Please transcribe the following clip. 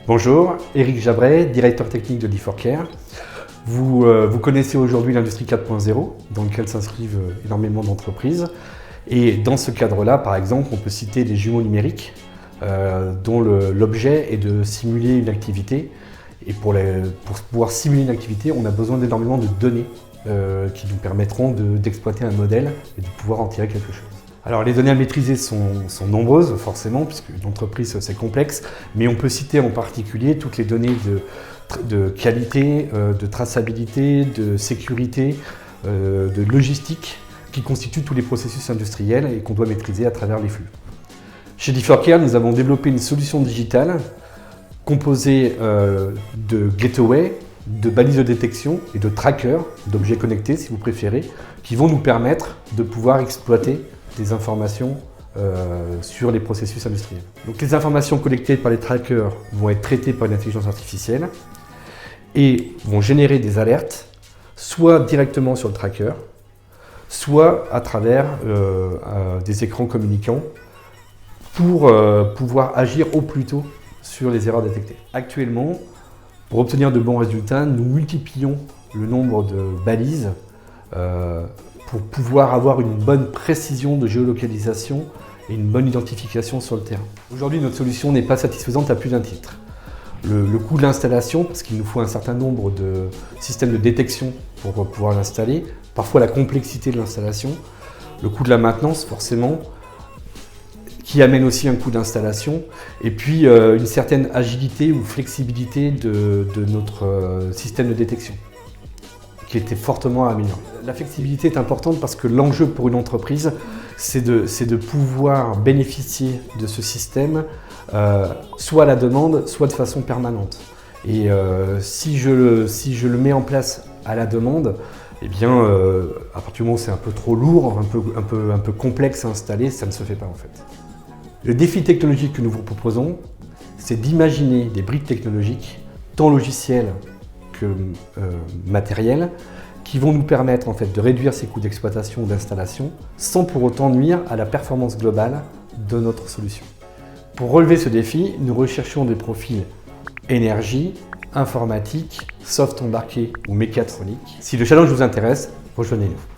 Bonjour, Éric Jabret, directeur technique de D4Care. Vous connaissez aujourd'hui l'industrie 4.0, dans laquelle s'inscrivent énormément d'entreprises. Et dans ce cadre-là, par exemple, on peut citer les jumeaux numériques, dont l'objet est de simuler une activité. Et pour pouvoir simuler une activité, on a besoin d'énormément de données qui nous permettront d'exploiter un modèle et de pouvoir en tirer quelque chose. Alors les données à maîtriser sont nombreuses, forcément, puisque une entreprise c'est complexe, mais on peut citer en particulier toutes les données de qualité, de traçabilité, de sécurité, de logistique, qui constituent tous les processus industriels et qu'on doit maîtriser à travers les flux. Chez D4Care, nous avons développé une solution digitale composée de gateway, de balises de détection et de trackers, d'objets connectés si vous préférez, qui vont nous permettre de pouvoir exploiter des informations sur les processus industriels. Donc les informations collectées par les trackers vont être traitées par une intelligence artificielle et vont générer des alertes, soit directement sur le tracker, soit à travers des écrans communicants pour pouvoir agir au plus tôt sur les erreurs détectées. Actuellement, pour obtenir de bons résultats, nous multiplions le nombre de balises pour pouvoir avoir une bonne précision de géolocalisation et une bonne identification sur le terrain. Aujourd'hui, notre solution n'est pas satisfaisante à plus d'un titre. Le coût de l'installation, parce qu'il nous faut un certain nombre de systèmes de détection pour pouvoir l'installer, parfois la complexité de l'installation, le coût de la maintenance forcément, qui amène aussi un coût d'installation, et puis une certaine agilité ou flexibilité de notre système de détection, qui était fortement amélioré. La flexibilité est importante parce que l'enjeu pour une entreprise, c'est de pouvoir bénéficier de ce système soit à la demande, soit de façon permanente. Et si je le mets en place à la demande, eh bien, à partir du moment où c'est un peu trop lourd, un peu complexe à installer, ça ne se fait pas en fait. Le défi technologique que nous vous proposons, c'est d'imaginer des briques technologiques, tant logicielles que matérielles, qui vont nous permettre en fait, de réduire ces coûts d'exploitation ou d'installation sans pour autant nuire à la performance globale de notre solution. Pour relever ce défi, nous recherchons des profils énergie, informatique, soft embarqué ou mécatronique. Si le challenge vous intéresse, rejoignez-nous.